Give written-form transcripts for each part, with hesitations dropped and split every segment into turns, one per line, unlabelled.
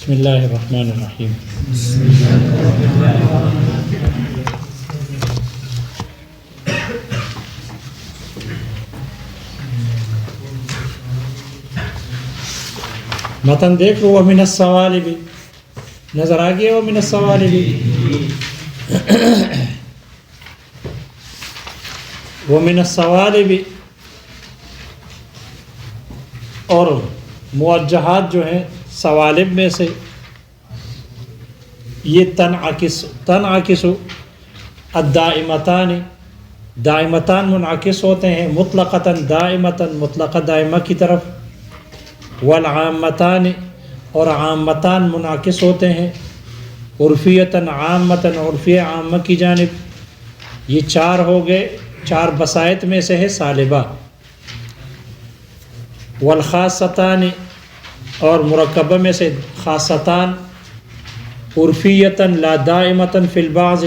بسم اللہ الرحمن الرحیم. متن دیکھ لو. ومن الصوالب نظر آ گیا. ومن الصوالب ومن الصوالب اور موجہات جو ہیں صوالب میں سے یہ تنعکس الدائمتان دائمتان منعکس ہوتے ہیں مطلقتاً دائمتاً مطلقہ دائمہ کی طرف. والعامتان اور عامتان منعکس ہوتے ہیں عرفیتاً عامتاً عرفیہ عامہ کی جانب. یہ چار ہو گئے. چار بسائط میں سے ہے سالبہ. والخاصتان اور مرکبہ میں سے خاصتان عرفیتاً لا دائمتاً فی البعض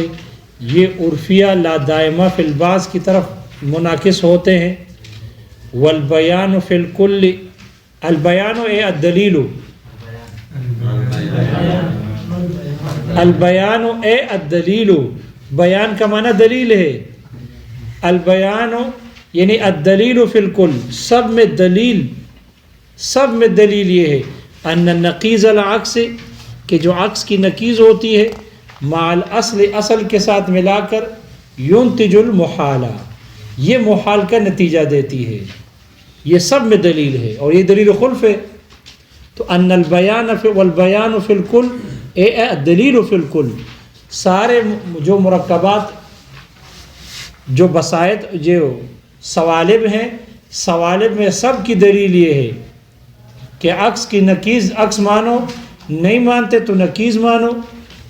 یہ عرفیہ لا دائمہ فی البعض کی طرف منعکس ہوتے ہیں. والبیان فی الکل البیان اے الدلیل البیان اے الدلیل بیان کا معنی دلیل ہے. البیان یعنی الدلیل فی الکل سب میں دلیل یہ ہے ان النقیض العکس کہ جو عکس کی نقیض ہوتی ہے مع الاصل اصل کے ساتھ ملا کر ينتج المحال یہ محال کا نتیجہ دیتی ہے. یہ سب میں دلیل ہے اور یہ دلیل خلف ہے. تو ان البیان والبیان فی الکل اے الدلیل فی الکل سارے جو مرکبات جو بسائط جو صوالب ہیں صوالب میں سب کی دلیل یہ ہے کہ عکس کی نقیض عکس مانو. نہیں مانتے تو نقیض مانو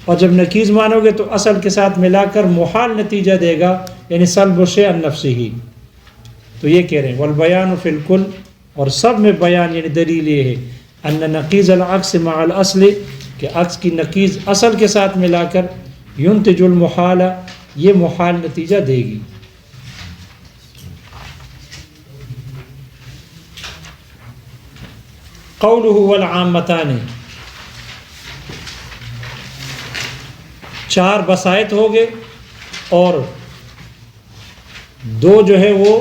اور جب نقیض مانو گے تو اصل کے ساتھ ملا کر محال نتیجہ دے گا یعنی سلب الشیء عن نفسہ. تو یہ کہہ رہے ہیں والبیان فی الکل اور سب میں بیان یعنی دلیل یہ ہے ان نقیض العکس مع الاصل کہ عکس کی نقیض اصل کے ساتھ ملا کر ينتج المحال یہ محال نتیجہ دے گی. قوله والعامتان چار بسائط ہو گئے اور دو جو ہے وہ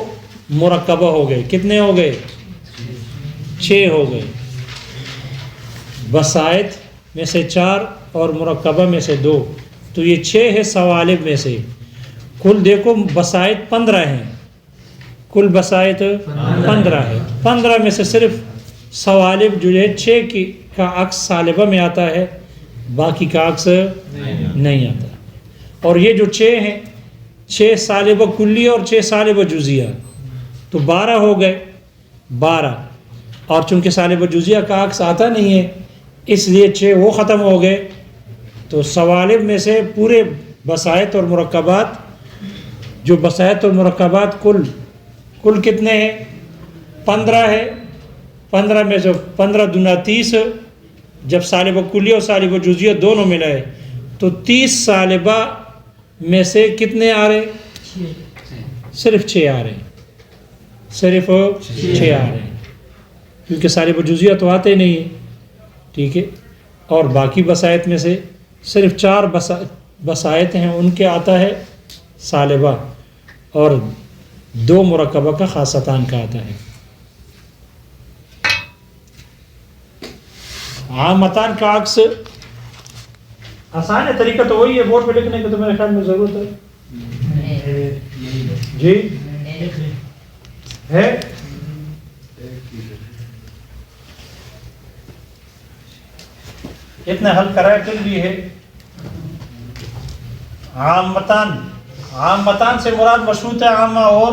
مرکبہ ہو گئے. کتنے ہو گئے؟ 6 ہو گئے. بسائط میں سے 4 اور مرکبہ میں سے 2 تو یہ 6 ہے صوالب میں سے. کل دیکھو بسائط 15 ہیں. کل بسائط 15 ہے. 15 میں سے صرف صوالب جو ہے 6 کا عکس صالبہ میں آتا ہے باقی کا عکس نہیں آتا. اور یہ جو 6 ہیں 6 صالبہ کلیہ اور 6 صالبہ جزیہ تو 12 ہو گئے. 12 اور چونکہ صالبہ جزیہ کا عکس آتا نہیں ہے اس لیے 6 وہ ختم ہو گئے. تو صوالب میں سے پورے بسائط اور مرکبات جو بسائط اور مرکبات کل کتنے ہیں؟ 15 ہے. 15 میں سے 15 دونا 30 جب صالبہ کلیہ اور صالبہ جزیہ دونوں ملائے تو 30 صالبہ میں سے کتنے آ رہے؟ صرف 6 آ رہے ہیں. صرف 6 آ رہے ہیں کیونکہ صالبہ جزیہ تو آتے نہیں ہیں. ٹھیک ہے. اور باقی بسائط میں سے صرف 4 بسائط ہیں ان کے آتا ہے صالبہ اور 2 مرکبہ کا خاصتان کا آتا ہے. عامتان کا عکس آسان ہے. طریقہ تو وہی ہے بورڈ پہ لکھنے کا تو میرے خیال میں ضرورت ہے. جی ہے اتنا حل کرائے کل بھی ہے. عامتان سے مراد مشروط ہے عامہ اور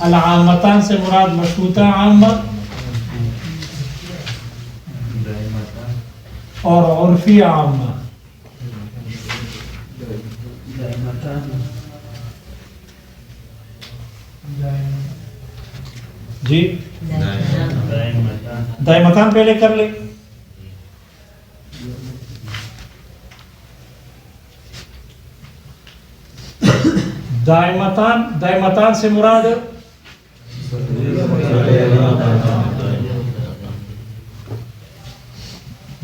العامتان سے مراد مشروطہ عامہ اور عرفی عامہ. جی دائمتان پہلے کر لیں. دائمتان سے مراد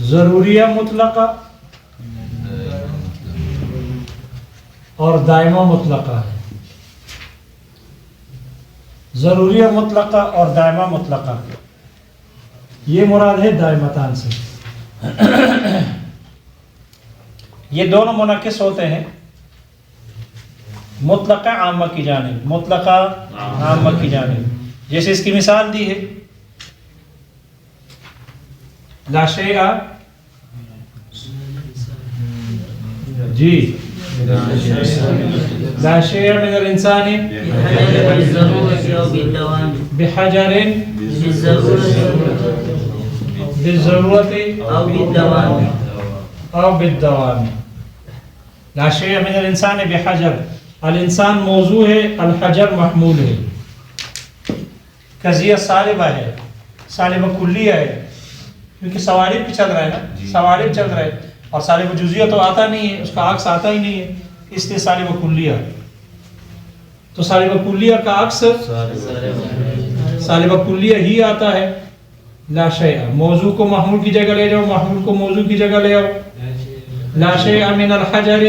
ضروریہ مطلقہ اور دائمہ مطلقہ ہے. ضروریہ مطلقہ اور دائمہ مطلقہ یہ مراد ہے دائمتان سے. یہ دونوں منعکس ہوتے ہیں مطلقہ عامہ کی جانب، مطلقہ عامہ کی جانب. جیسے اس کی مثال دی ہے لا شیء، جی لا شیء من الانسان بحجر بالضرورت او بالدوام. لا شیء من الانسان بحجر، الانسان موضوع ہے، الحجر محمول ہے. قضیہ سالبہ ہے، سالبہ کلیہ ہے، کیونکہ سوالب بھی چل رہا ہے نا، سوالب چل رہا ہے اور سالبہ جزیہ تو آتا نہیں ہے، اس کا عکس آتا ہی نہیں ہے، اس لیے سالبہ کلیہ. تو سالبہ کلیہ کا عکس سالبہ کلیہ ہی آتا ہے. لا شیء، موضوع کو محمول کی جگہ لے جاؤ، محمول کو موضوع کی جگہ لے آؤ. لا شیء من الحجر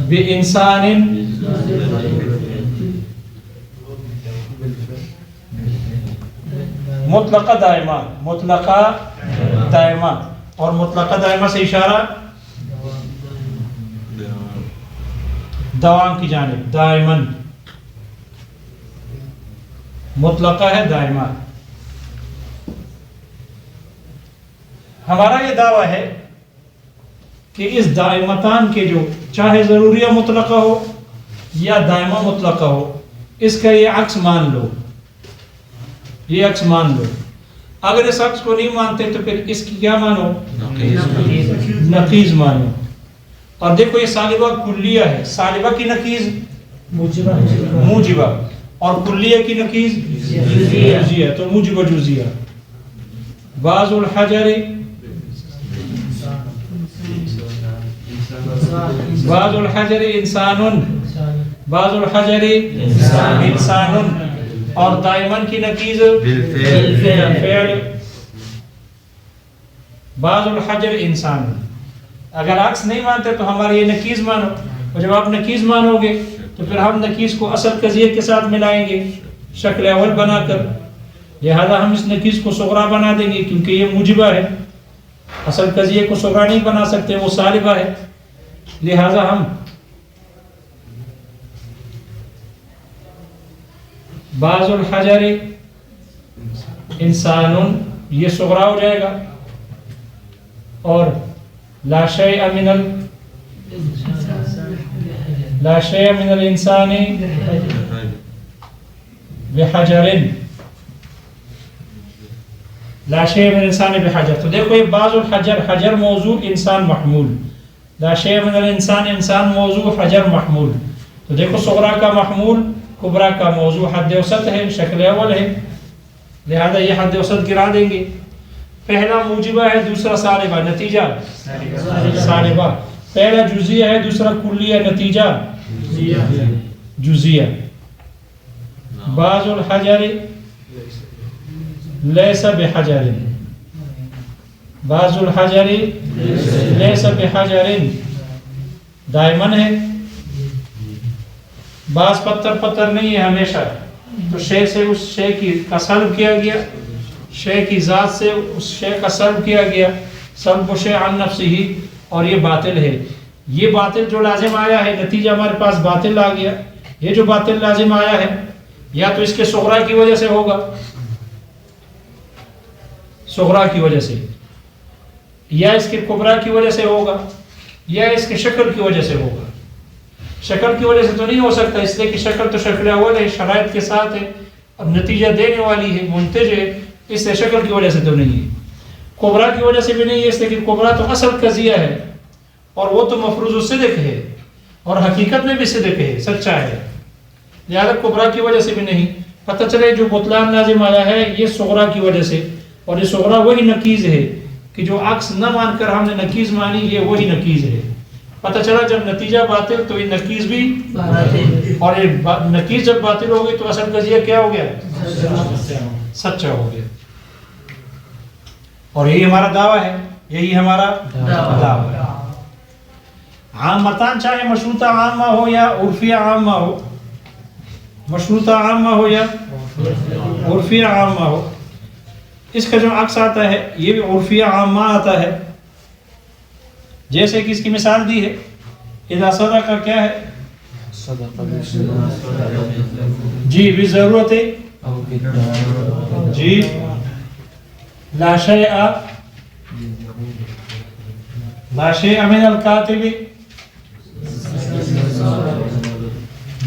بإنسان مطلقہ دائمہ، مطلقہ دائمہ. اور مطلقہ دائمہ سے اشارہ دوام کی جانب، دائمن مطلقہ ہے دائمہ. ہمارا یہ دعویٰ ہے کہ اس دائمتان کے جو چاہے ضروریہ مطلقہ ہو یا دائمہ مطلقہ ہو، اس کا یہ عکس مان لو، یہ عکس مان لو. اگر اس عکس کو نہیں مانتے تو پھر اس کی کیا مانو؟ نقیض مانو. اور دیکھو یہ سالبہ کلیہ ہے، سالبہ کی نقیض موجبہ اور کلیہ کی نقیض جزیہ، تو موجبہ جزیہ. بعض الحجر بعض الحجر انسان، بعض الحجر انسان، اور دائمن کی نقیض بالفعل. بعض الحجر انسان. اگر عکس نہیں مانتے تو ہمارے یہ نقیض مانو، اور جب آپ نقیض مانو گے تو پھر ہم نقیض کو اصل قضیے کے ساتھ ملائیں گے شکل اول بنا کر. لہذا ہم اس نقیض کو صغرا بنا دیں گے کیونکہ یہ موجبہ ہے، اصل قضیے کو صغرا نہیں بنا سکتے، وہ سالبہ ہے. لہذا ہم بعض الحجر انسان یہ صغرا ہو جائے گا، اور لا شیء من الانسان بحجر، لا شیء من الانسان بحجر. تو دیکھو یہ بعض الحجر، حجر موضوع، انسان محمول. لا شیء من الانسان، انسان موضوع، حجر محمول. تو دیکھو صغرا کا محمول، کبرا کا موضوع حد اوسط ہے، شکل اول ہے، لہذا یہ حد اوسط گرا دیں گے. پہلا موجبہ ہے، دوسرا سالبہ، نتیجہ سالبہ. پہلا جزیہ ہے، دوسرا کلیہ، نتیجہ جزیہ. بعض الحجر لیس بحجر، بعض الحجر لیس بحجر دائمن ہے. بعض پتھر نہیں ہے ہمیشہ، تو شے سے اس شے کا سلب کیا گیا، شے کی ذات سے اس شے کا سلب کیا گیا، سلب شے عن نفسہ، اور یہ باطل ہے. یہ باطل جو لازم آیا ہے، نتیجہ ہمارے پاس باطل آ گیا. یہ جو باطل لازم آیا ہے یا تو اس کے صغرا کی وجہ سے ہوگا، صغرا کی وجہ سے، یا اس کے کبرا کی وجہ سے ہوگا، یا اس کے شکل کی وجہ سے ہوگا. شکل کی وجہ سے تو نہیں ہو سکتا، اس لیے کہ شکل تو شکل اول ہے، شرائط کے ساتھ ہے، اور نتیجہ دینے والی ہے، منتج ہے، اس سے شکل کی وجہ سے تو نہیں ہے. کبرا کی وجہ سے بھی نہیں ہے، اس لیے کہ کبرا تو اصل قضیہ ہے، اور وہ تو مفروض الصدق ہے، اور حقیقت میں بھی صدق ہے، سچا ہے. لہذا کبرا کی وجہ سے بھی نہیں. پتہ چلے جو بطلان لازم آیا ہے یہ صغرا کی وجہ سے، اور یہ صغرا وہی نقیض ہے کہ جو عکس نہ مان کر ہم نے نقیض مانی، یہ وہی نقیض ہے. پتہ چلا جب نتیجہ باطل تو یہ نقیض بھی باطل، اور یہ نقیض جب باطل ہو گئی تو اصل قضیہ کیا ہو گیا؟ سچا ہو گیا. اور یہی ہمارا دعویٰ ہے، یہی ہمارا دعویٰ ہے. عامتان چاہے مشروطہ عامہ ہو یا عرفیہ عامہ ہو، مشروطہ عامہ ہو یا عرفیہ عامہ ہو، اس کا جو عکس آتا ہے یہ بھی عرفیہ عامہ آتا ہے. جیسے کہ اس کی مثال دی ہے، اذا صدق کیا ہے جی بضرورت جی لا شیء من الکاتب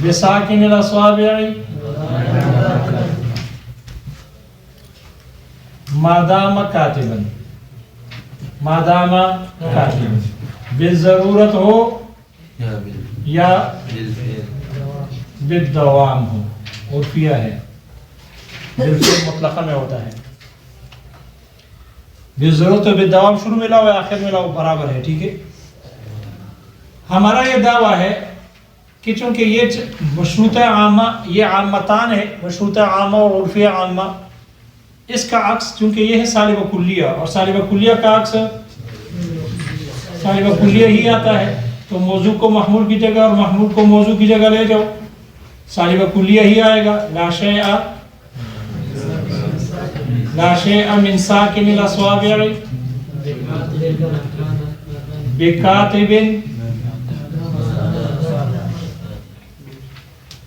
بساکن الاصابع ما دام کاتبا، ما دام کاتبا، بالضرورت ہو یا بالدوام ہو. عرفیہ ہے، بالفعل مطلقہ میں ہوتا ہے. بالضرورت و بالدوام شروع میں لاؤ یا آخر میں لاؤ برابر ہے. ٹھیک ہے. ہمارا یہ دعویٰ ہے کہ چونکہ یہ مشروطہ عامہ، یہ عامتان ہے، مشروطہ عامہ اور عرفیہ عامہ، اس کا عکس چونکہ یہ ہے سالب کلیہ، اور سالب کلیہ کا عکس سالب کلیہ ہی آتا ہے، تو موضوع کو محمول کی جگہ اور محمول کو موضوع کی جگہ لے جاؤ، سالب کلیہ ہی آئے گا. لا شیء من ساکن الاصابع بکاتب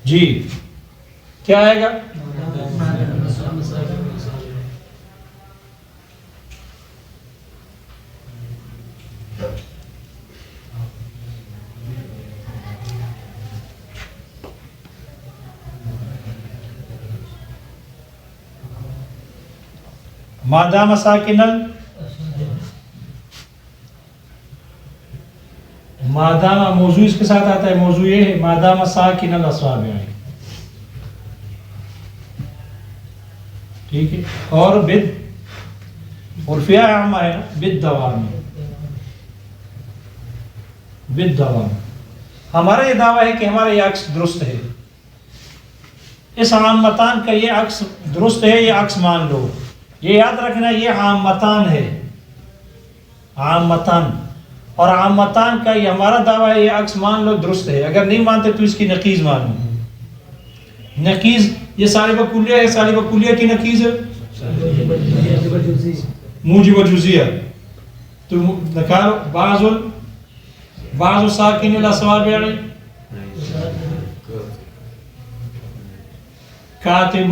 جی کیا آئے گا؟ مادام ساکنل، مادام موضوع اس کے ساتھ آتا ہے، موضوع یہ ہے مادام ساکن الاصابع. ٹھیک ہے. اور عرفیہ عامہ ہے بالدوام، بالدوام. ہمارا یہ دعویٰ ہے کہ ہمارا یہ عکس درست ہے، اس عامتان کا یہ عکس درست ہے، یہ عکس مان لو. یہ یاد رکھنا یہ عامتان ہے، عامتان، اور عامتان کا یہ ہمارا دعویٰ ہے، یہ عکس مان لو درست ہے. اگر نہیں مانتے تو اس کی نقیض مانو. نقیض یہ صالب کلیہ ہے، صالب کلیہ کی نقیض موجب جزیہ. تو نکالو بعض ساکن الاصابع کاتب،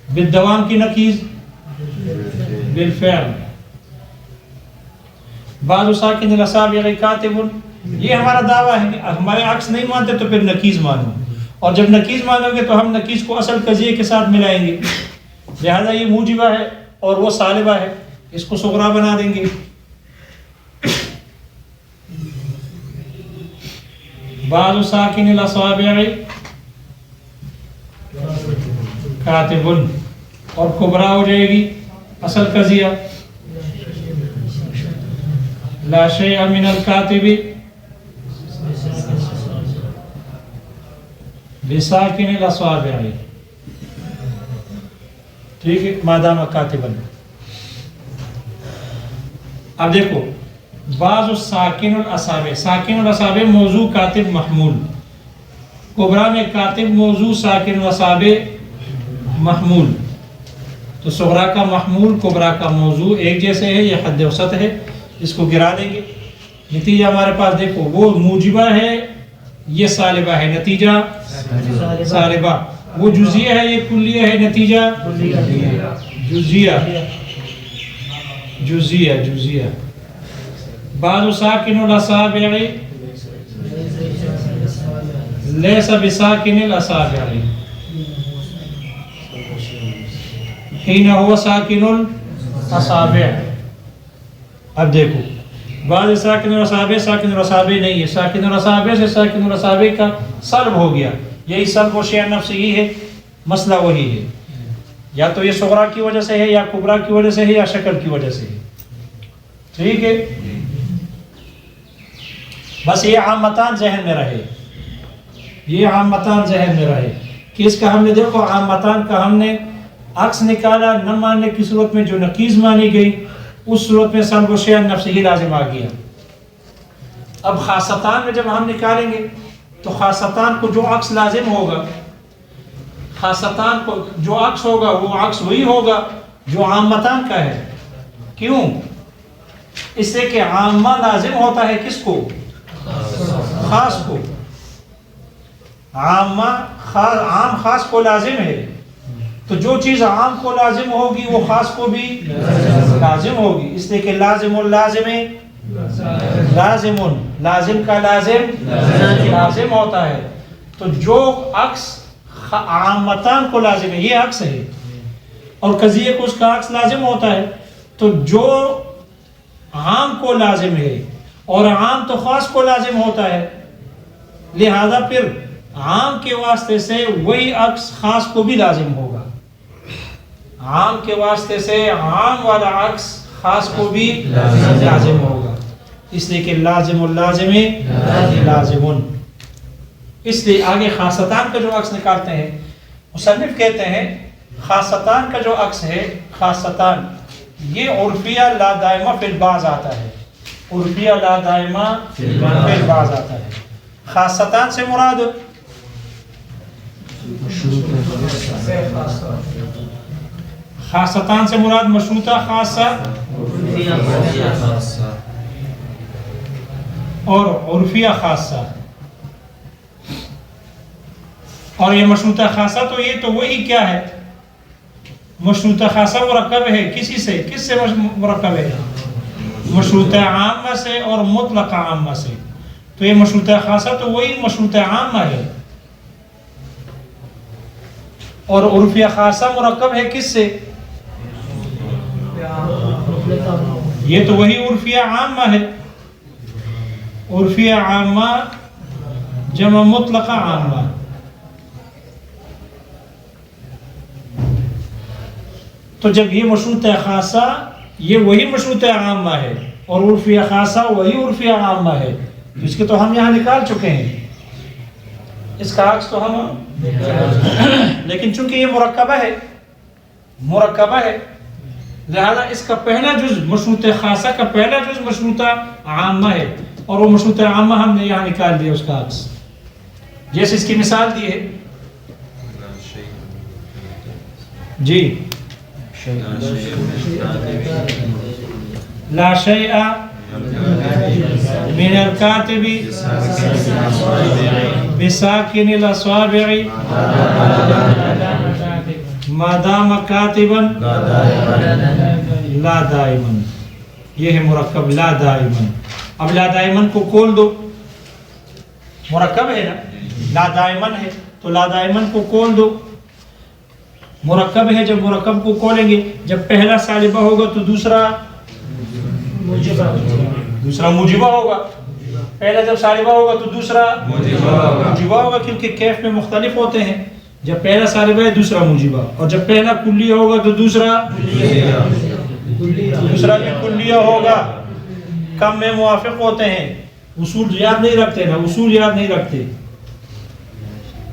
بالدوام کی نقیض بالفعل. بعض ساکن الاصابع کاتب، یہ ہمارا دعویٰ ہے. ہمارے عکس نہیں مانتے تو پھر نقیض مانو، اور جب نقیض مانو گے تو ہم نقیض کو اصل قضیے کے ساتھ ملائیں گے. لہذا یہ موجبہ ہے اور وہ سالبہ ہے، اس کو صغرا بنا دیں گے. بعض ساکن الاصابع کاتب، اور کبرا ہو جائے گی اصل قضیہ لا شیء من الکاتب بساکن الاصابع. ٹھیک ہے. مادام کاتبا. اب دیکھو بعض ساکن الاصابع، ساکن الاصابع موضوع کاتب محمول، کبرا میں کاتب موضوع ساکن الاصابع محمول. تو صغرا کا محمول کبرا کا موضوع ایک جیسے ہے، یہ حد وسط ہے، اس کو گرا دیں گے. نتیجہ ہمارے پاس دیکھو وہ موجبہ ہے، یہ سالبہ ہے، نتیجہ سالبہ. وہ جزیہ ہے، یہ کلیہ ہے، نتیجہ جزیہ جزیہ جزیہ. بعض ساکن الاصابع لیس بساکن الاصابع حین هو ساکن الاصابع. اب دیکھو بعض ساکن الاصابع ساکن الاصابع نہیں ہے، ساکن الاصابع سے ساکن الاصابع کا سلب ہو گیا. یہی سلب و شیء نفس ہی ہے، مسئلہ وہی ہے. یا تو یہ صغرا کی وجہ سے ہے، یا کبرا کی وجہ سے ہے، یا شکل کی وجہ سے ہے. ٹھیک ہے. بس یہ عامتان ذہن میں رہے، یہ عامتان ذہن میں رہے کہ اس کا ہم نے دیکھو عامتان کا ہم نے عکس نکالا نہ ماننے کی صورت میں جو نقیض مانی گئی اس صورت میں سلب الشیء عن نفسہ ہی لازم آ گیا. اب خاصتان میں جب ہم نکالیں گے تو خاصتان کو جو عکس لازم ہوگا، خاصتان کو جو عکس ہوگا وہ عکس وہی ہوگا جو عامتان کا ہے. کیوں؟ اس سے کہ عامہ لازم ہوتا ہے کس کو؟ خاص کو. عام خاص کو لازم ہے، تو جو چیز عام کو لازم ہوگی وہ خاص کو بھی لازم ہوگی. اس لیے کہ لازم اللازم لازم کا لازم ہوتا ہے. تو جو عکس عامتان کو لازم ہے، یہ عکس ہے، اور قضیے کو اس کا عکس لازم ہوتا ہے، تو جو عام کو لازم ہے اور عام تو خاص کو لازم ہوتا ہے، لہذا پھر عام کے واسطے سے وہی عکس خاص کو بھی لازم ہوگا. عام کے واسطے سے عام والا عکس خاص کو بھی لازم ہوگا. اس لیے کہ لازم اللازم لازمن. اس لیے آگے خاصتان کا جو عکس نکالتے ہیں، مصنف کہتے ہیں خاصتان کا جو عکس ہے، خاصتان یہ عرفیہ لا دائمہ فی البعض آتا ہے. عرفیہ لا دائمہ فی البعض آتا ہے. خاصتان سے مراد خاصتان سے مراد مشروطہ خاصہ اور عرفیہ خاصہ. اور یہ مشروطہ خاصہ تو یہ تو وہی کیا ہے؟ مشروطہ خاصہ مرکب ہے کسی سے، کس سے مرکب ہے؟ مشروطہ عامہ سے اور مطلق عامہ سے. تو یہ مشروطہ خاصہ تو وہی مشروطہ عامہ ہے، اور عرفیہ خاصہ مرکب ہے کس سے؟ یہ تو وہی عرفیہ عامہ ہے. عرفیہ عامہ جمع مطلق عامہ. تو جب یہ مشروطہ خاصہ یہ وہی مشروطہ عامہ ہے اور عرفیہ خاصہ وہی عرفیہ عامہ ہے، تو اس کے تو ہم یہاں نکال چکے ہیں، اس کا عکس تو ہم لیکن چونکہ یہ مرکبہ ہے لہذا اس کا پہلا جز مشروطہ خاصہ کا پہلا جز مشروطہ عامہ ہے، اور وہ مشروطہ عامہ ہم نے یہاں نکال دیا اس کا عکس. جیسے اس کی مثال دی ہے جی، لا شیء من الكاتب بساکن الاصابع ما دام کاتبا لا دائما. یہ ہے مرکب لا دائما. اب لا دائما کو کھول دو، مرکب ہے نا، لا دائما ہے تو لا دائما کو کھول دو. مرکب ہے، جب مرکب کو کھولیں گے جب پہلا سالبہ ہوگا تو دوسرا موجبہ ہوگا. پہلا جب سالبہ ہوگا تو دوسرا موجبہ ہوگا، کیونکہ کیف میں مختلف ہوتے ہیں. جب پہلا سالبہ ہے دوسرا موجبہ، اور جب پہلا کلیہ ہوگا تو دوسرا بھی کلیہ ہوگا. کم میں موافق ہوتے ہیں. اصول یاد نہیں رکھتے نا، اصول یاد نہیں رکھتے،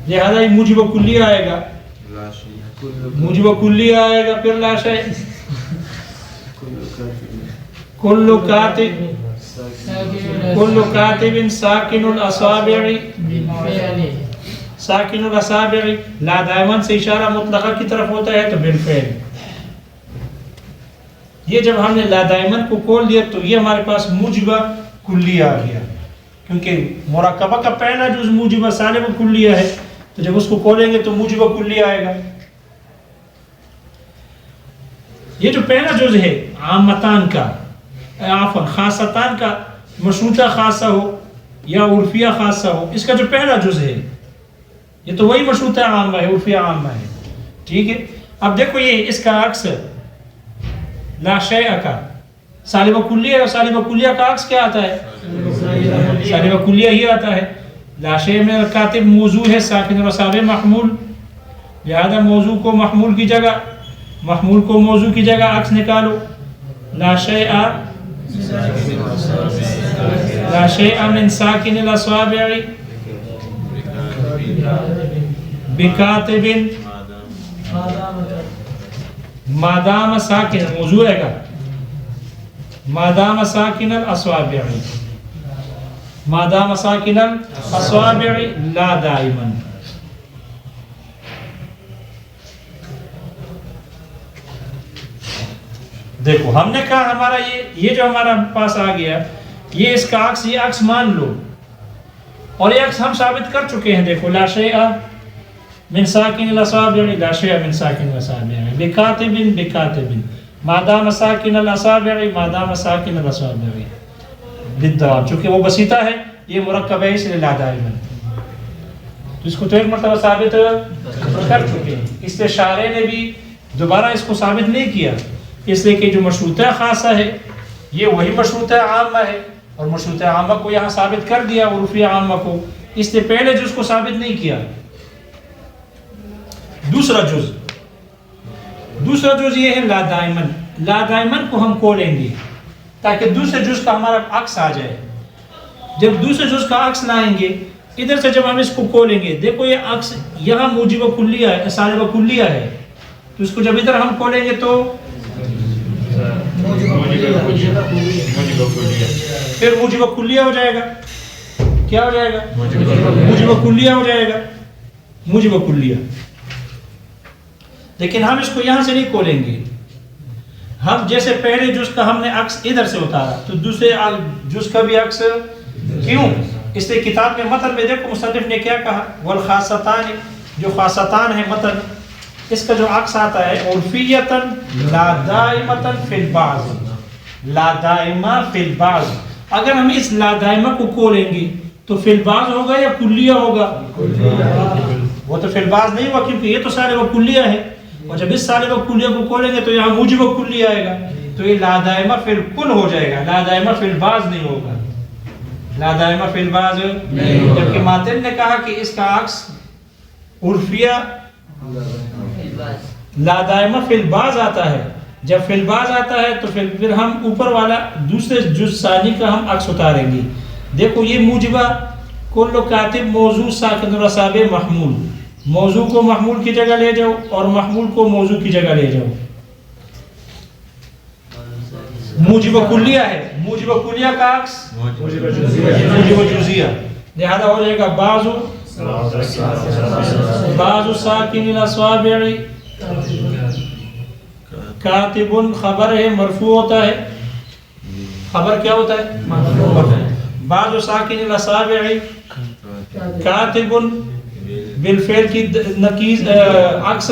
لہذا موجبہ کلیہ آئے گا، موجبہ کلیہ آئے گا، پھر لا شیء. کل کاتب ساکن الاصابع ساکن الاصابع. لا دائمن سے اشارہ مطلقہ کی طرف ہوتا ہے تو بالفعل. یہ جب ہم نے لا دائمن کو کھول دیا تو یہ ہمارے پاس موجبہ کلیہ آ گیا، کیونکہ مرکبہ کا پہلا جز موجبہ سالب کلیہ ہے، تو جب اس کو کھولیں گے تو موجبہ کلیہ آئے گا. یہ جو پہلا جز ہے عامتان کا، عفوا خاصتان کا، مشروطہ خاصہ ہو یا عرفیہ خاصہ ہو، اس کا جو پہلا جز ہے یہ تو وہی مشروطہ عامہ ہے، عرفیہ عامہ ہے. ٹھیک ہے. اب دیکھو یہ اس کا عکس لا شیء کا سالبہ کلیہ ہے، اور سالبہ کلیہ کا عکس کیا آتا ہے؟ سالبہ کلیہ ہی آتا ہے. لا شیء میں الکاتب موضوع ہے، ساکن الاصابع محمول، لہذا موضوع کو محمول کی جگہ، محمول کو موضوع کی جگہ عکس نکالو. لا شیء من ساکن الاصابع بکاتب مادام ساکن موضوع ہے گا مادام ساکن الاصابع مادام ساکن الاصابع لا دائما. دیکھو ہم نے کہا ہمارا یہ جو ہمارا پاس آ گیا یہ اس کا عکس یہ عکس مان لو اور یہ عکس ہم ثابت کر چکے ہیں. دیکھو لا شیء من ساکن الاصابع لا شیء من ساکن الاصابع بکاتب بکاتب مادام ساکن الاصابع مادام ساکن الاصابع بالدوام. چونکہ وہ بسیطہ ہے یہ مرکب ہے اس لیے لا دائما. تو اس کو تو ایک مرتبہ ثابت کر چکے ہیں. اس لیے شارح نے بھی دوبارہ اس کو ثابت نہیں کیا اس لیے کہ جو مشروطہ خاصہ ہے یہ وہی مشروطہ عامہ ہے اور مشروطہ عامہ کو یہاں ثابت کر دیا عرفی عامہ کو اس لیے پہلے جز کو ثابت نہیں کیا. دوسرا جز یہ ہے لا دائمن. لا دائمن کو ہم کھولیں گے تاکہ دوسرے جز کا ہمارا عکس آ جائے. جب دوسرے جز کا عکس لائیں گے ادھر سے جب ہم اس کو کھولیں گے دیکھو یہ عکس یہاں موجب کلیہ ہے صالب کلیہ ہے تو اس کو جب ادھر ہم کھولیں گے تو پھر موجب کلیہ ہو جائے گا. کیا ہو جائے گا؟ موجب کلیہ ہو جائے گا. موجب کلیہ. لیکن ہم اس کو یہاں سے نہیں کھولیں گے. ہم جیسے پہلے جز کا ہم نے عکس ادھر سے اتارا تو دوسرے جز کا بھی عکس کیوں؟ اس لیے کتاب کے متن میں دیکھو مصنف نے کیا کہا والخاصتان جو خاصتان ہے متن اس کا جو عکس آتا ہے عرفیتاً لا دائمتاً فی البعض لا دائمہ فی البعض. اگر ہم اس لا دائمہ کو کھولیں گے تو فی البعض ہوگا یا کلیہ ہوگا؟ وہ تو فی البعض نہیں ہوگا کیونکہ یہ تو صالب کلیہ ہے اور جب اس صالب کلیہ کو کھولیں گے تو یہاں موجب کلیہ آئے گا تو یہ لا دائمہ فی الکل ہو جائے گا. لا دائمہ فی البعض نہیں ہوگا. لا دائمہ فی البعض جبکہ ماتن نے کہا کہ اس کا عکس عرفیہ لا دائمہ فی البعض آتا ہے. جب فی البعض آتا ہے تو پھر ہم اوپر والا دوسرے جز ثانی کا ہم عکس اتاریں گے. دیکھو یہ موجبہ کل کاتب موضوع ساکن الاصابع محمول موضوع کو محمول کی جگہ لے جاؤ اور محمول کو موضوع کی جگہ لے جاؤ. موجب کلیہ ہے موجب کلیہ کا عکس موجب جزیہ لہذا ہو جائے گا بعض ساکن الاصابع کاتب خبر ہے مرفوع ہوتا ہے. خبر کیا ہوتا ہے؟ مرفوع ہوتا ہے. بعض ساکن الاصابع کاتب بالفعل کی نقیض عکس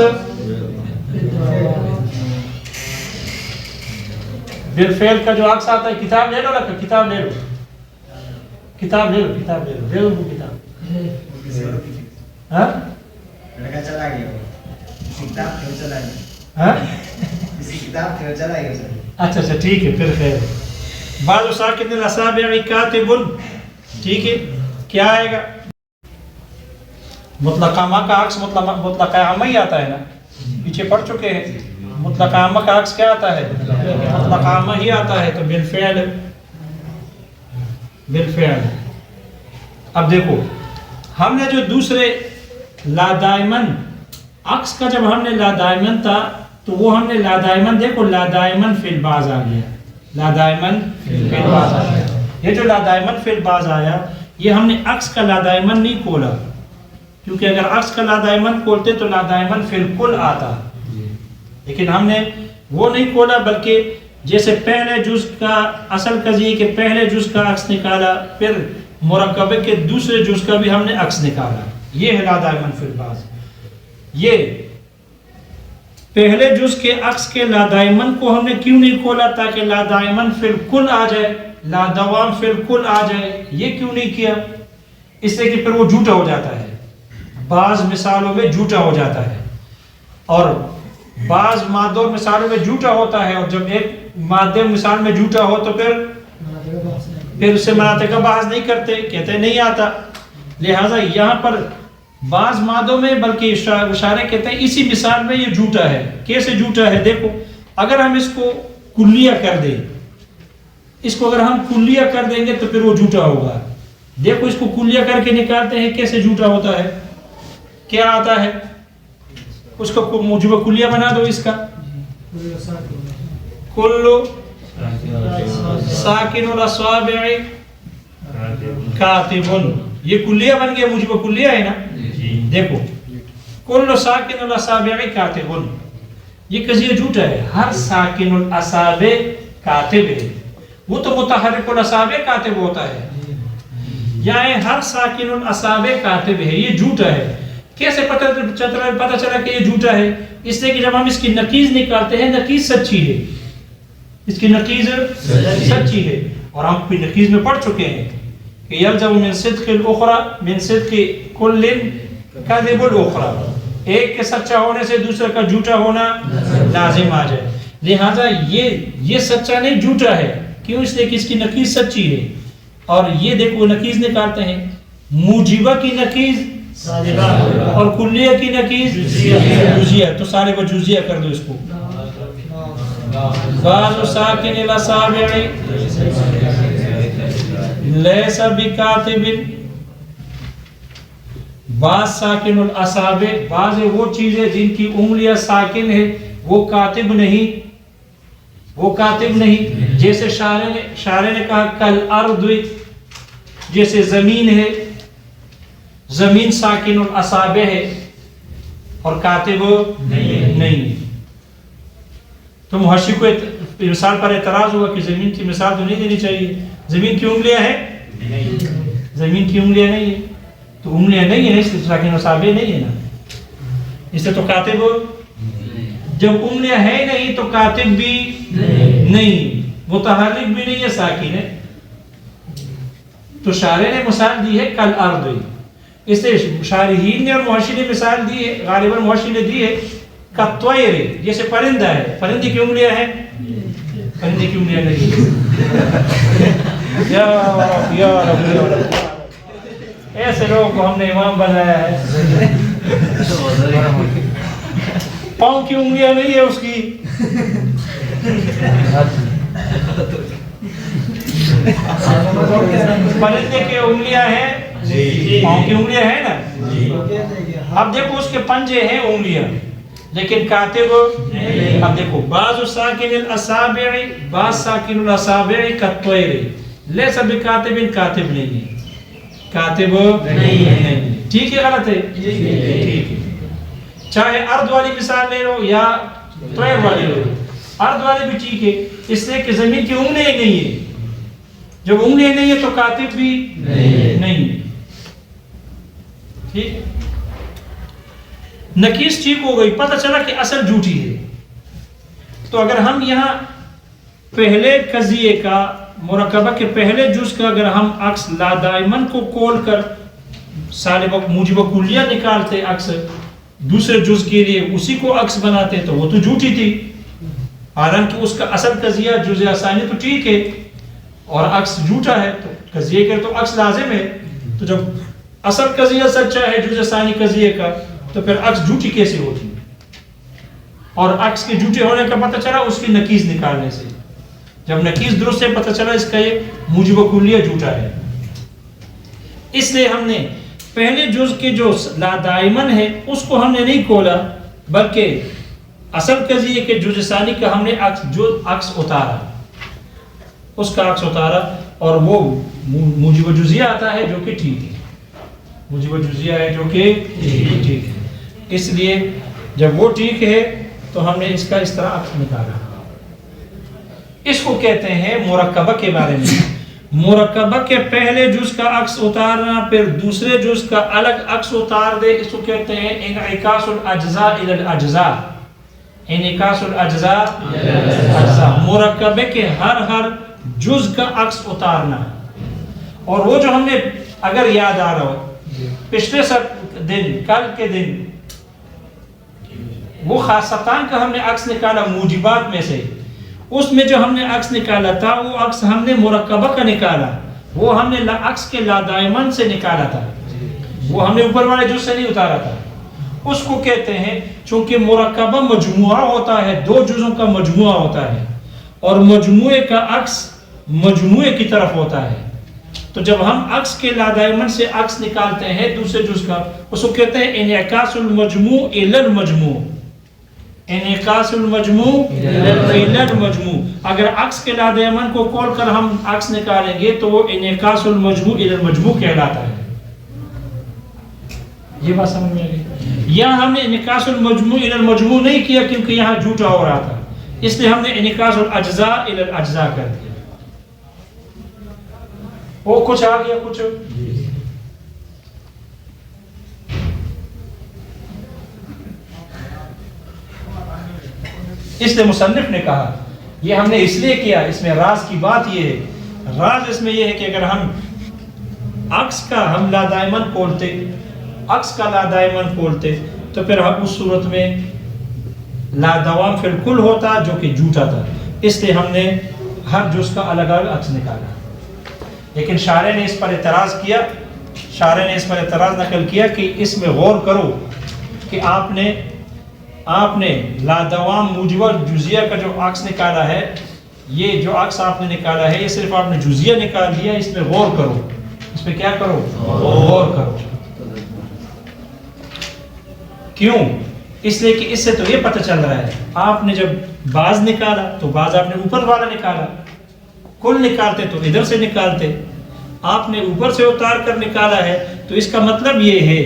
بالفعل کا جو عکس آتا ہے. کتاب لے لو نا کتاب لے لو کتاب لے لو کتاب لے لو دے دو کتاب. ہاں
لڑکا چلا گیا کتاب پھر چلا گیا
ہاں
کسی کتاب پھر چلا گیا سر.
اچھا ٹھیک ہے پھر خیر. بعض ساکن الاصابع کاتب ٹھیک ہے کیا آئے گا؟ مطلق عامہ کا عکس مطلق عامہ ہی آتا ہے نا پیچھے پڑھ چکے ہیں. مطلق عامہ کا عکس کیا آتا ہے؟ مطلق عامہ ہی آتا ہے تو بالفعل. اب دیکھو ہم نے جو دوسرے لا دائمن عکس کا جب ہم نے لا دائمن تھا تو وہ ہم نے لا دائمن دیکھو لا دائمن فی البعض آ گیا. لا دائمن فی البعض آ گیا. یہ جو لا دائمن فی البعض آیا یہ ہم نے عکس کا لا دائمن نہیں کھولا کیونکہ اگر عکس کا لا دائمن کھولتے تو لا دائمن فی الکل آتا لیکن ہم نے وہ نہیں کھولا بلکہ جیسے پہلے جز کا اصل قضیے کہ پہلے جز کا عکس نکالا پھر مرکبے کے دوسرے جز کا بھی ہم نے عکس نکالا. یہ ہے لا دائمن فی البعض. یہ پہلے جز کے عکس کے لا دائمن کو ہم نے کیوں نہیں کھولا تاکہ لا دائمن فی الکل آ جائے لا دوام فی الکل آ جائے. یہ کیوں نہیں کیا؟ اس سے کہ پھر وہ جھوٹا ہو جاتا ہے. بعض مثالوں میں جھوٹا ہو جاتا ہے اور بعض مادوں مثالوں میں جھوٹا ہوتا ہے اور جب ایک مادے مثال میں جھوٹا ہو تو پھر اس سے مناطق کا بحث نہیں کرتے کہتے نہیں آتا. لہٰذا یہاں پر بعض مادوں میں بلکہ اشارے کہتے ہیں اسی مثال میں یہ جھوٹا ہے. کیسے جھوٹا ہے؟ دیکھو اگر ہم اس کو کلیہ کر دیں اس کو اگر ہم کلیہ کر دیں گے تو پھر وہ جھوٹا ہوگا. دیکھو اس کو کلیہ کر کے نکالتے ہیں کیسے جھوٹا ہوتا ہے. کیا آتا ہے؟ اس کو موجب کلیہ بنا دو اس کا کل ساکن الاصابع کاتب، یہ کلیہ بن گیا، موجب کلیہ ہے نا. دیکھو کل ساکن الاصابع کاتب، یہ قضیہ جھوٹا ہے. ہر ساکن الاصابع کاتب ہے، وہ تو متحرک الاصابع کاتب ہوتا ہے. یعنی ہر ساکن الاصابع کاتب ہے، یہ جھوٹا ہے. کیسے پتہ چلا کہ یہ جھوٹا ہے؟ اس لیے کہ جب ہم اس کی نقیض نکالتے ہیں، نقیض سچی ہے، اس کی نقیض سچی ہے. اور ہم بھی نقیض میں پڑھ چکے ہیں کہ یلزم من صدق الاخرى من صدق کل کذب الاخرى، ایک کے سچا ہونے سے دوسرے کا جھوٹا ہونا لازم آ جائے. لہذا یہ سچا نہیں جھوٹا ہے. کیوں؟ اس لیے کہ اس کی نقیض سچی ہے. اور یہ دیکھو نقیض نکالتے ہیں، موجبہ کی نقیض اور کلیہ کی نقیض جزیہ. تو سارے کو جزیہ کر دو اس کو. بعض ساکن الاصابع لیس بکاتب، بعض ساکن الاصابع، بعض وہ چیزیں جن کی انگلیاں ساکن ہے وہ کاتب نہیں، وہ کاتب نہیں. جیسے شاعر نے کہا کل ارض، جیسے زمین ہے، زمین ساکن الاصابع ہے اور کاتب نہیں. تو محشی کو مثال پر اعتراض ہوا کہ زمین کی مثال تو نہیں دینی چاہیے، زمین کی انگلیاں ہیں، زمین کی انگلیاں نہیں ہے. تو انگلیاں نہیں ہے اس لیے ساکن الاصابع نہیں ہے نا، اس لیے تو کاتب. جب انگلیاں ہیں نہیں تو کاتب بھی نہیں، متحرک بھی نہیں ہے، ساکن ہے. تو شارح نے مثال دی ہے کل ارض، اس لیے شارحین نے اور محشی نے مثال دی ہے، غالباً محشی نے دی ہے کطویر، جیسے پرندہ ہے، پرندے کی انگلیاں ہیں، پرندے کی انگلیاں نہیں. یا رب ایسے لوگوں کو ہم نے امام بنایا ہے. پاؤں کی انگلیاں نہیں ہے اس کی، پرندے کی انگلیاں ہیں، پاؤں کی انگلیاں ہیں نا. اب دیکھو اس کے پنجے ہیں انگلیاں لیکن کاتب. اب دیکھو بعض ساکن الاصابع، بعض ساکن الاصابع کالطیر، لیس بکاتب، کاتب نہیں ہے، کاتب نہیں. ٹھیک ہے غلط ہے؟ ٹھیک ہے. چاہے ارض والی مثال لے لو یا طیر والی لے لو، ارض والی بھی ٹھیک ہے، اس لیے کہ زمین کی انگلیاں نہیں ہے. جب انگلیاں نہیں ہے تو کاتب بھی نہیں. ٹھیک، نقیص ٹھیک ہو گئی، پتہ چلا کہ اصل جھوٹی ہے. تو اگر ہم یہاں پہلے قضیے کا، مرکبہ کے پہلے جز کا اگر ہم عکس لا دائمن کو کھول کر سالب موجب کلیہ نکالتے، عکس دوسرے جز کے لیے اسی کو عکس بناتے تو وہ تو جھوٹی تھی. حالانکہ اس کا اصل قضیہ جز ثانی تو ٹھیک ہے اور عکس جھوٹا ہے، تو قضیے کے تو عکس لازم ہے. تو جب اصل قضیہ سچا ہے جز ثانی قضیے کا، تو پھر عکس جھوٹی کیسے ہوتی؟ اور عکس کے جھوٹے ہونے کا پتہ چلا اس کی نقیض نکالنے سے. جب نقیض درست ہے پتہ چلا اس کا یہ موجب کلیہ جھوٹا ہے. اس لیے ہم نے پہلے جز کے جو لا دائمن ہے اس کو ہم نے نہیں کھولا، بلکہ اصل قضیے کے جز ثانی کا ہم نے عکس اتارا، اس کا عکس اتارا، اور وہ موجب جزیہ آتا ہے جو کہ ٹھیک ہے، موجب جزیہ ہے جو کہ ٹھیک ہے. اس لیے جب وہ ٹھیک ہے تو ہم نے اس کا اس طرح عکس نکالا. اس کو کہتے ہیں مرکبہ کے بارے میں. مرکبہ کے پہلے جز کا عکس اتارنا، پھر دوسرے جز کا الگ عکس اتار دے، اس کو کہتے ہیں انعکاس الاجزاء الی الاجزاء. انعکاس الاجزاء اجزاء، مرکبے کے ہر جز کا عکس اتارنا. اور وہ جو ہم نے، اگر یاد آ رہا ہو پچھلے دن، کل کے دن، وہ خاصتان کا ہم نے عکس نکالا موجبات میں سے. اس میں جو ہم نے عکس نکالا تھا وہ عکس ہم نے مرکبہ کا نکالا، وہ ہم نے عکس کے لا دائمن سے نکالا تھا، وہ ہم نے اوپر والے جز سے نہیں اتارا تھا. اس کو کہتے ہیں، چونکہ مرکبہ مجموعہ ہوتا ہے، دو جزوں کا مجموعہ ہوتا ہے، اور مجموعے کا عکس مجموعے کی طرف ہوتا ہے. تو جب ہم عکس کے لا دائمن سے عکس نکالتے ہیں دوسرے جز کا، اس کو کہتے ہیں انعکاس المجموع الی المجموع. انعکاس المجموع الی المجموع. اگر عکس کے لا دائمن کو کھول کر ہم عکس نکالیں گے تو وہ انعکاس المجموع الی المجموع کہلاتا ہے. یہ بات سمجھ میں آ گئی؟ یہاں ہم نے انعکاس المجموع الی المجموع نہیں کیا کیونکہ یہاں جھوٹا ہو رہا تھا، اس لیے ہم نے انعکاس الاجزاء الی الاجزاء کر دیا. وہ کچھ آ گیا کچھ؟ اس لیے مصنف نے کہا یہ ہم نے اس لیے کیا، اس میں راز کی بات یہ ہے، راز اس میں یہ ہے کہ اگر ہم عکس کا ہم لا دائمن کھولتے، عکس کا لا دائمن کھولتے تو پھر ہم اس صورت میں لا دوام فی الکل ہوتا جو کہ جھوٹا تھا. اس لیے ہم نے ہر جز کا الگ الگ عکس نکالا. لیکن شارح نے اس پر اعتراض کیا، شارح نے اس پر اعتراض نقل کیا کہ اس میں غور کرو کہ آپ نے لا دوام موجبہ جزیہ کا جو عکس نکالا ہے، یہ جو عکس آپ نے نکالا ہے یہ صرف آپ نے جزیہ نکال دیا. اس میں غور کرو، اس میں کیا کرو؟ غور کرو. کیوں؟ اس لیے کہ اس سے تو یہ پتہ چل رہا ہے آپ نے جب باز نکالا تو باز آپ نے اوپر والا نکالا، کل نکالتے تو ادھر سے نکالتے، آپ نے اوپر سے اتار کر نکالا ہے. تو اس کا مطلب یہ ہے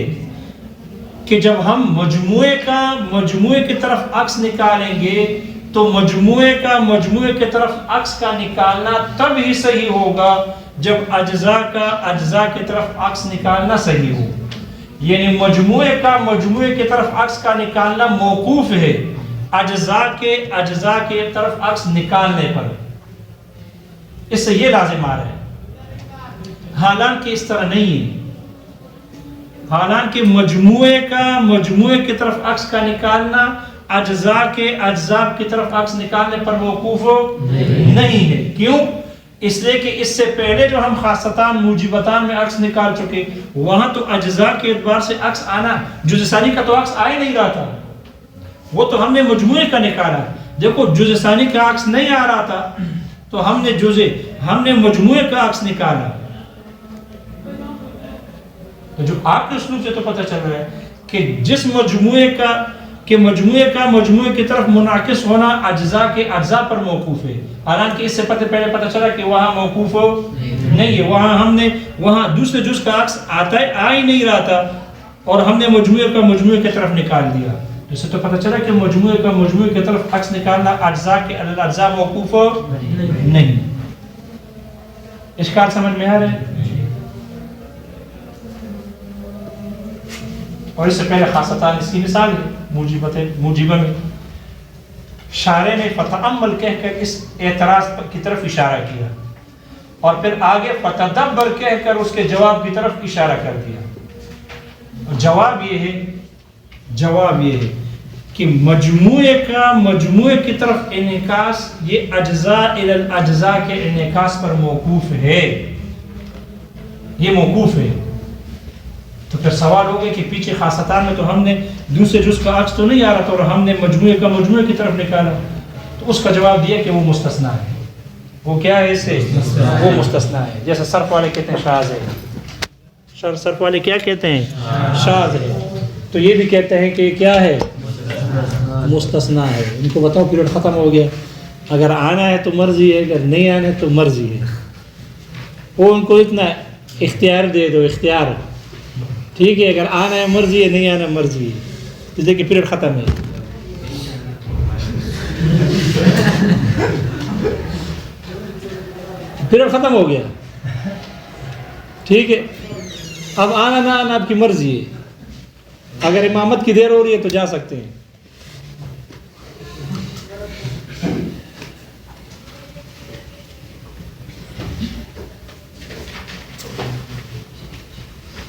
کہ جب ہم مجموعے کی طرف عکس نکالیں گے تو مجموعے کی طرف عکس کا نکالنا تب ہی صحیح ہوگا جب اجزاء کی طرف عکس نکالنا صحیح ہو. یعنی مجموعے کی طرف عکس کا نکالنا موقوف ہے اجزاء کے طرف عکس نکالنے پر. اس سے یہ لازم آ رہا ہے، حالانکہ اس طرح نہیں ہے. حالانکہ مجموعے کی طرف عکس کا نکالنا اجزاء کی طرف عکس نکالنے پر موقوف نہیں ہے. کیوں؟ اس لیے کہ اس سے پہلے جو ہم خاصتان موجبتان میں عکس نکال چکے، وہاں تو اجزاء کے اعتبار سے عکس آنا، جزء ثانی کا تو عکس آ ہی نہیں رہا تھا، وہ تو ہم نے مجموعے کا نکالا. دیکھو جزء ثانی کا عکس نہیں آ رہا تھا تو ہم نے مجموعے کا عکس نکالا. تو جو آپ کے اسلوب سے تو پتہ چل رہا ہے کہ جس مجموعے کی طرف منعکس ہونا اجزاء پر موقوف ہے، حالانکہ اس سے پہلے پتہ چلا کہ وہاں موقوف نہیں ہے. وہاں دوسرے جز کا عکس آ ہی نہیں رہا تھا اور ہم نے مجموعے کی طرف نکال دیا. اس سے تو پتہ چلا کہ مجموعے کی طرف عکس نکالنا اجزاء موقوف نہیں. اشکال سمجھ میں آ رہا ہے؟ اور اس سے پہلے خاصتان اس کی مثال ہے موجبہ میں. شارح نے فتعمل کہہ کر اس اعتراض کی طرف اشارہ کیا اور پھر آگے فتدبر کہہ کر اس کے جواب کی طرف اشارہ کر دیا. جواب یہ ہے کہ مجموعے کی طرف انعکاس یہ اجزاء الی الاجزاء کے انعکاس پر موقوف ہے، یہ موقوف ہے. تو پھر سوال ہو گیا کہ پیچھے خاصتان میں تو ہم نے دوسرے جز کا عکس تو نہیں آ رہا تھا اور ہم نے مجموعے کی طرف نکالا. تو اس کا جواب دیا کہ وہ مستثنا ہے. وہ کیا ہے؟ اس سے وہ مستثنا ہے. جیسے صرف والے کہتے ہیں شاذ ہے، صرف والے کیا کہتے ہیں؟ شاذ ہے. تو یہ بھی کہتے ہیں کہ کیا ہے؟ مستثنا ہے. ان کو بتاؤ پیریڈ ختم ہو گیا، اگر آنا ہے تو مرضی ہے، اگر نہیں آنا ہے تو مرضی ہے. وہ ان کو اتنا اختیار دے دو، اختیار، ٹھیک ہے، اگر آنا ہے مرضی ہے، نہیں آنا مرضی ہے. تو دیکھیں پیریڈ ختم ہے. پیریڈ ختم ہو گیا، ٹھیک ہے. اب آنا نہ آنا آپ کی مرضی ہے. اگر امامت کی دیر ہو رہی ہے تو جا سکتے ہیں.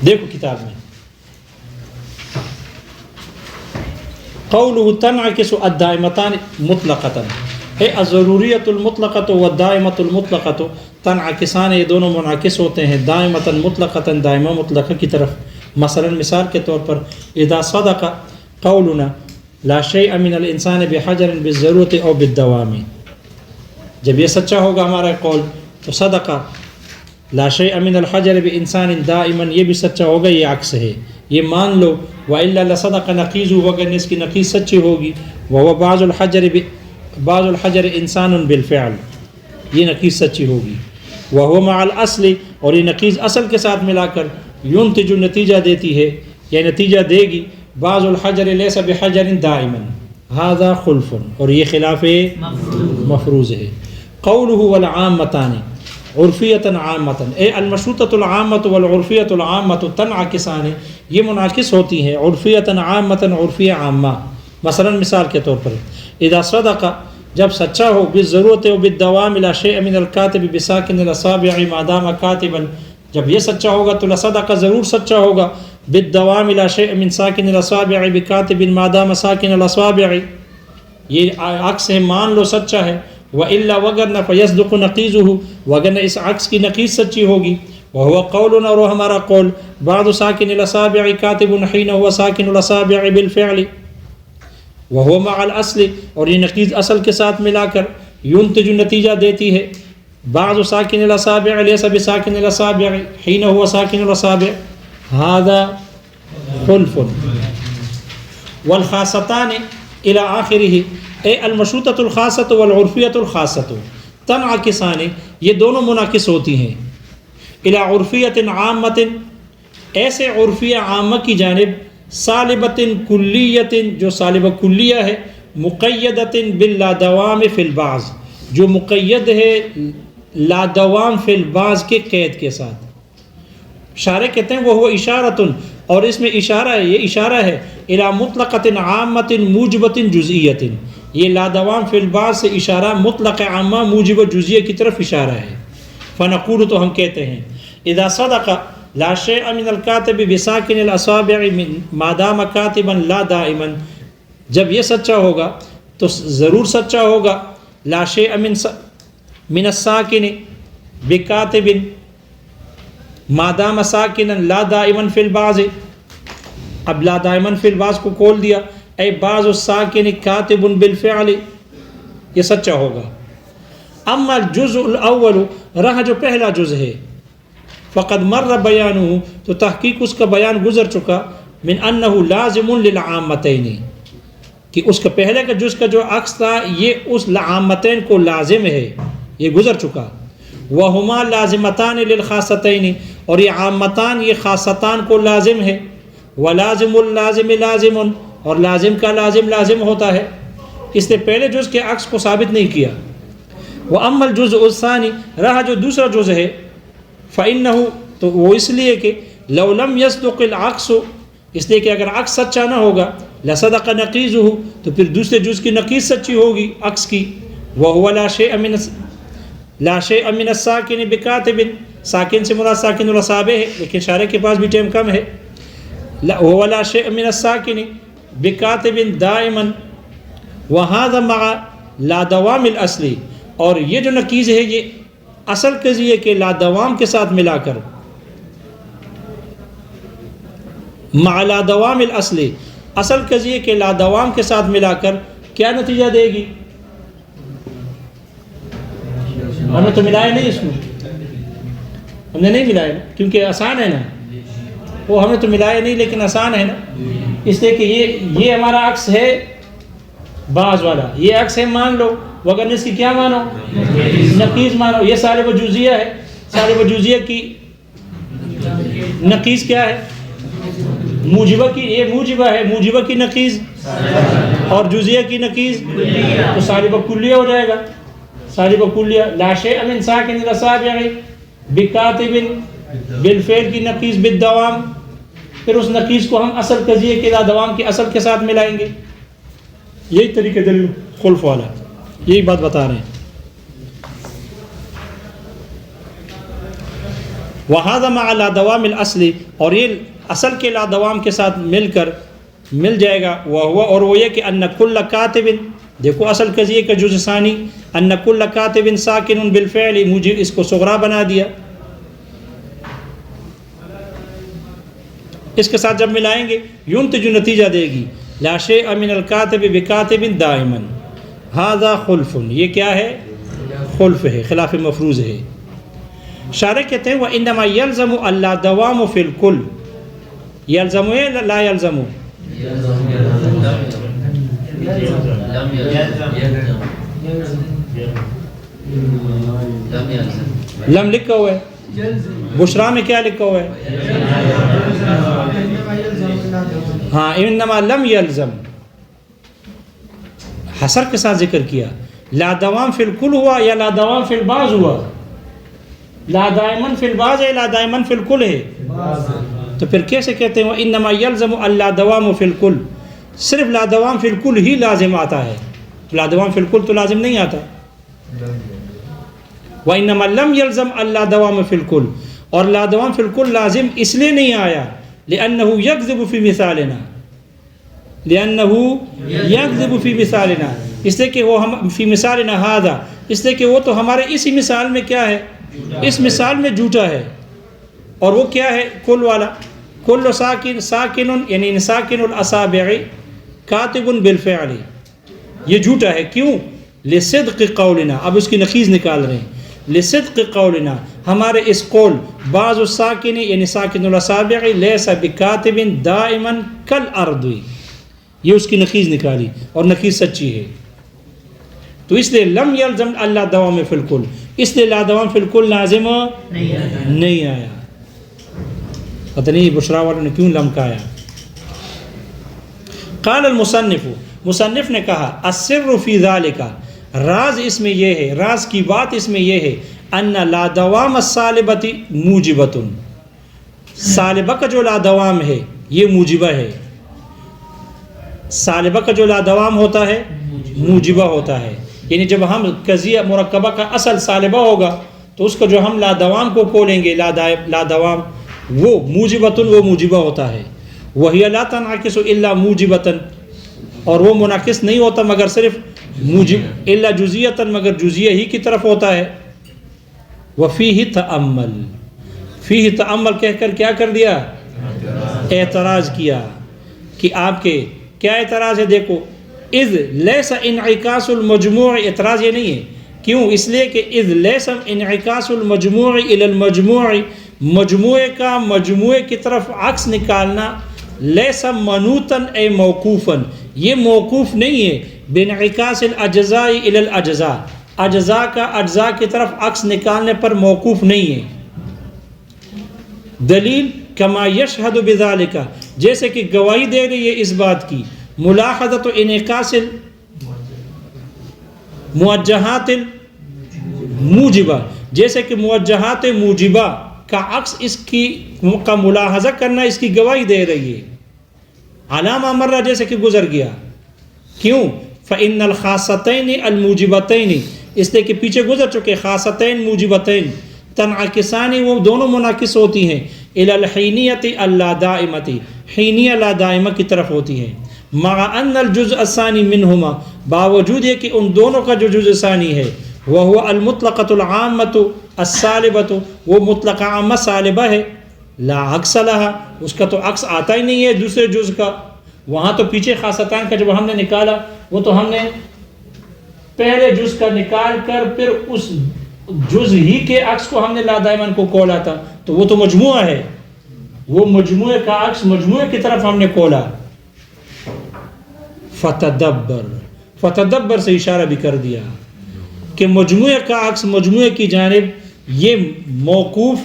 دیکھو کتاب میں قوله تنعكس الدائمتان مطلقة، ہے الضروریۃ المطلقۃ والدائمۃ المطلقۃ تنعکسان، یہ دونوں منعکس ہوتے ہیں دائمۃ مطلقۃ، دائمہ مطلقہ کی طرف. مثلا مثال کے طور پر اذا صدق قولنا لا شيء من الانسان بحجر بالضرورة او بالدوام، جب یہ سچا ہوگا ہمارا قول تو صدق لا شيء من الحجر بانسان دائما، یہ بھی سچا ہوگا، یہ عکس ہے، یہ مان لو. وإلا لصدق نقیض، اگر اس کی نقیض سچی ہوگی وہ بعض الحجر انسان بالفعل، یہ نقیض سچی ہوگی. وہ مع الاصل، اور یہ نقیض اصل کے ساتھ ملا کر ينتج نتیجہ دیتی ہے یا نتیجہ دے گی. بعض الحجر لیس بحجر دائما هذا خلف، اور یہ خلاف مفروض ہے. قوله والعامتان عرفیة عامة، اے المشروطة العامة والعرفیة العامة تنعکسان، یہ منعکس ہوتی ہیں عرفیة عامة عرفیہ عامہ. مثلا مثال کے طور پر اذا صدق، جب سچا ہو، بالضرورت و بالدوام لا شیء من الکاتب بساکن الاصابع ما دام کاتبا، جب یہ سچا ہوگا تو لصدق ضرور سچا ہوگا. بالدوام لا شیء من ساکن الاصابع بکاتب ما دام ساکن الاصابع، یہ عکس ہے، مان لو سچا ہے. وَإِلَّا وَغَرْنَ فَيَصْدُقُ نَقِيزُهُ، وگرنہ اس عکس کی نقیز سچی ہوگی. وَهُوَ قَوْلُنَا، اور ہمارا قول، بعض ساکن الاصابع کاتب حين هو ساکن الاصابع بالفعل. وَهُوَ مع الاصل، اور یہ نقیز اصل کے ساتھ ملا کر ينتج نتیجہ دیتی ہے. بعض ساکن الاصابع ليس بساکن الاصابع حين هو ساکن الاصابع هذا خلف. والخاصتان الى آخره، اے المشروطۃ الخاصۃ والعرفیۃ الخاصۃ تنعکسان، یہ دونوں منعکس ہوتی ہیں. الى عرفیۃ عامۃ، ایسے عرفیہ عامہ کی جانب، سالبۃ کلیۃ، جو سالبہ کلیہ ہے، مقیدۃ باللادوام فی البعض، جو مقید ہے لادوام فی البعض کے قید کے ساتھ. شارح کہتے ہیں وہ اشارۃ، اور اس میں اشارہ ہے، یہ اشارہ ہے الی مطلقۃ عامۃ موجبۃ جزئیۃ، یہ لادوام فی البعض سے اشارہ مطلق عامہ موجب جزئیہ کی طرف اشارہ ہے. فنقول، تو ہم کہتے ہیں، اذا صدق لا شیء من الکاتب بساکن الاصابع ما دام کاتبا لا دائما، جب یہ سچا ہوگا تو ضرور سچا ہوگا لا شیء من الساکن بکاتب ما دام ساکنا لا دائما فی البعض. اب لا دائما فی البعض کو کھول دیا، اے بعض الساکن کاتب بالفعل، یہ سچا ہوگا. اما الجزء الاول، رہا جو پہلا جز ہے، فقد مر بیانہ، تو تحقیق اس کا بیان گزر چکا، من انہ لازم للعامتین، کہ اس کا پہلے کا جز کا جو عکس تھا یہ اس عامتین کو لازم ہے، یہ گزر چکا. وہما لازمتان للخاصتین، اور یہ عامتان یہ خاصتان کو لازم ہے. ولازم اللازم لازم، اور لازم کا لازم لازم ہوتا ہے. اس نے پہلے جز کے عکس کو ثابت نہیں کیا. وَأَمَّا الْجُزْءُ الثَّانِي، رہا جو دوسرا جز ہے، فَإِنَّهُ، تو وہ اس لیے کہ لَوْ لَمْ يَصْدُقِ الْعَكْسُ، اس لیے کہ اگر عکس سچا نہ ہوگا، لَصَدَقَ نَقِيزُهُ، تو پھر دوسرے جز کی نقیز سچی ہوگی عکس کی. وَهُوَ لَا شَيْءَ مِنَ السَّاكِنِ بِكَاتِبٍ، ساکن سے مراد ساکن الاصابع ہے، لیکن شارح کے پاس بھی ٹائم کم ہے. وَهُوَ لَا شَيْءَ مِنَ السَّاكِنِ بِكَاتِبٍ دَائِمًا وَهَذَا مَعَ لَادَوَامِ الْأَصْلِ، اور یہ جو نقیز ہے یہ اصل قضیے کے لادوام کے ساتھ ملا کر، مع لادوام الاصل، اصل قضیے کے لادوام کے ساتھ ملا کر کیا نتیجہ دے گی؟ ہم نے تو ملایا نہیں، اس میں ہم نے نہیں ملایا، کیونکہ آسان ہے نا، وہ ہم نے تو ملایا نہیں لیکن آسان ہے نا، اس لیے کہ یہ ہمارا عکس ہے بعض والا، یہ عکس ہے مان لو، وگرنہ اس کی کیا مانو؟ نقیز مانو. یہ صالب جزیہ ہے، صالب جزیہ کی نقیز کیا ہے؟ موجبہ کی، یہ موجبہ ہے، موجبہ کی نقیز اور جزیہ کی نقیز، تو صالب کلیہ ہو جائے گا. صالب کلیہ لا شیء من ساکن الاصابع بکاتب بالفعل کی نقیز بالدوام، پھر اس نقیز کو ہم اصل قضیے کے لادوام کے اصل کے ساتھ ملائیں گے. یہی طریقہ دلیل خلف والا، یہی بات بتا رہے ہیں. وَهَذَا مَعَ لَادَوَامِ الْأَصْلِ، اور یہ اصل کے لادوام کے ساتھ مل کر مل جائے گا. وَهُوَ، اور وہ یہ کہ أَنَّ كُلَّ كَاتِبٍ، دیکھو اصل قضیے کا جزء ثانی، أَنَّ كُلَّ كَاتِبٍ سَاكِنٌ بِالْفِعْلِ، مجھے اس کو صغرا بنا دیا. اس کے ساتھ جب ملائیں گے ينتج نتیجہ دے گی لا شيء من الكاتب بكاتب دائما هذا خلف، یہ کیا ہے؟ خلف ہے، خلاف مفروض ہے. شارح کہتے ہیں وَإِنَّمَا يَلْزَمُ اللَّادَوَامُ فِي الْكُلِّ، يَلْزَمُ لا يَلْزَمُ، لم لکھا ہوا ہے. بشرا میں کیا لکھا ہوا ہے؟ ہاں انما لم یلزم، حسر کے ساتھ ذکر کیا. لا دوام فی الکل ہوا یا لا دوام فی البعض ہوا؟ لا دائمن فی البعض ہے، لا دائمن فی الکل ہے. تو پھر کیسے کہتے ہیں انما یلزم اللا دوام فی الکل؟ صرف لا دوام فی الکل ہی لازم آتا ہے، لا دوام فی الکل تو لازم نہیں آتا. وانما لم یلزم اللا دوام فی الکل، اور لا دوام فی الکل لازم اس لیے نہیں آیا لأنه یکذب فی مثالنا، لأنه یکذب فی مثالنا، اس لیے کہ وہ ہم فی مثالنا ھذا، اس لیے کہ وہ تو ہمارے اسی مثال میں کیا ہے، اس مثال میں جھوٹا ہے. اور وہ کیا ہے؟ کل والا، کل ساکن، ساکن یعنی ساکن الاصابع کاتب بالفعل، یہ جھوٹا ہے. کیوں؟ لصدق قولنا، اب اس کی نقیض نکال رہے ہیں. لصدق قولنا، ہمارے اس قول بعض الساکن یعنی ساکن الاصابع لیس بکاتب دائما کالارض، یہ اس کی نقیض نکالی اور نقیض سچی ہے. تو اس لیے لم یلزم اللہ دوام فی الکل، اس لیے لا دوام فی الکل لازم نہیں آیا. پتہ نہیں بشرا والوں نے کیوں لم کہا. قال المصنف، مصنف نے کہا السر فی ذالک، راز اس میں یہ ہے، راز کی بات اس میں یہ ہے ان لا دوام السالبۃ موجبۃ، سالبہ کا جو لا دوام ہے یہ موجبہ ہے. سالبہ کا جو لا دوام ہوتا ہے موجبہ ہوتا ہے. یعنی جب ہم قضیہ مرکبہ کا اصل سالبہ ہوگا تو اس کا جو ہم لا دوام کو کھولیں گے، لا دوام وہ موجبۃ، وہ موجبہ ہوتا ہے. وہی لا تنعکس الا موجبۃ، اور وہ منعکس نہیں ہوتا مگر صرف موجب، الا جزیۃ، مگر جزیہ ہی کی طرف ہوتا ہے. وفیہ تأمل، فیہ تأمل کہہ کر کیا کر دیا؟ اعتراض کیا. کہ آپ کے کیا اعتراض ہے؟ دیکھو، اذ لیس انعکاس المجموع، اعتراض یہ نہیں ہے. کیوں؟ اس لیے کہ اذ لیس انعکاس المجموع الی المجموع، مجموعے کا مجموعے کی طرف عکس نکالنا، لیس منوطن اے موقوفن، یہ موقوف نہیں ہے بانعکاس الاجزاء الی الاجزاء، اجزاء کا اجزاء کی طرف عکس نکالنے پر موقوف نہیں ہے. دلیل کما یشہد بذالک، جیسے کہ گواہی دے رہی ہے اس بات کی، ملاحظۃ انعکاس موجہات الموجبہ، جیسے کہ موجہات موجبہ کا عکس اس کی کا ملاحظہ کرنا اس کی گواہی دے رہی ہے. علامہ مرہ، جیسے کہ گزر گیا. کیوں؟ فإن الخاصتین الموجبتین، اس لیے کہ پیچھے گزر چکے خاصتین موجبتین، تنعکسانی، وہ دونوں منعکس ہوتی ہیں، الی الحینیۃ اللادائمۃ، حینیہ لا دائمہ کی طرف ہوتی ہیں. مع ان الجزء الثانی منہما، باوجود یہ کہ ان دونوں کا جو جزء ثانی ہے، وہو المطلقۃ العامۃ السالبۃ، وہ مطلق عامہ سالبہ ہے، لا عکس لہا، اس کا تو عکس آتا ہی نہیں ہے دوسرے جزء کا. وہاں تو پیچھے خاصتان کا جب ہم نے نکالا، وہ تو ہم نے پہلے جزء کا نکال کر پھر اس جزء ہی کے عکس کو ہم نے لا دائمن کو کھولا تھا، تو وہ تو مجموعہ ہے، وہ مجموعے کا عکس مجموعے کی طرف ہم نے کھولا. فتدبر، فتدبر سے اشارہ بھی کر دیا کہ مجموعے کا عکس مجموعے کی جانب یہ موقوف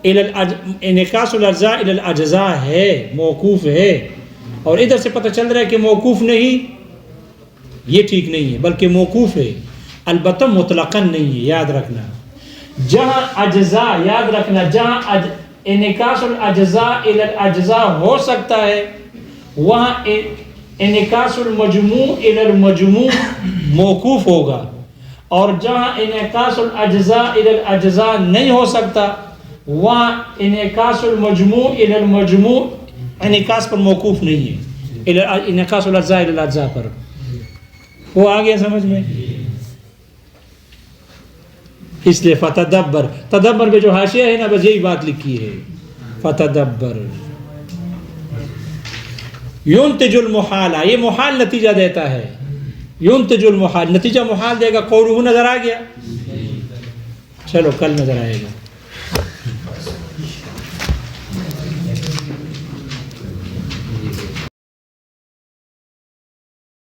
انعکاس الاجزاء الی الاجزاء ہے، موقوف ہے. اور ادھر سے پتہ چل رہا ہے کہ موقوف نہیں، یہ ٹھیک نہیں ہے، بلکہ موقوف ہے، البتہ مطلقاً نہیں ہے. یاد رکھنا، جہاں اجزاء، یاد رکھنا، جہاں انعکاس الاجزاء الی الاجزاء ہو سکتا ہے، وہاں انعکاس المجموع الی المجموع موقوف ہوگا. اور جہاں انعکاس الاجزاء الی الاجزاء نہیں ہو سکتا، وہاں انعکاس المجموع الی المجموع انعکاس پر موقوف نہیں ہے، انعکاس الاجزاء الی الاجزاء پر. وہ آ گیا سمجھ میں؟ اس لیے فتدبر، تدبر پہ جو حاشیہ ہے نا، بس یہی بات لکھی ہے، فتدبر. ينتج المحالہ، یہ محال نتیجہ دیتا ہے. ينتج المحال، نتیجہ محال دے گا. قولہ نظر آ گیا؟ چلو کل نظر آئے گا.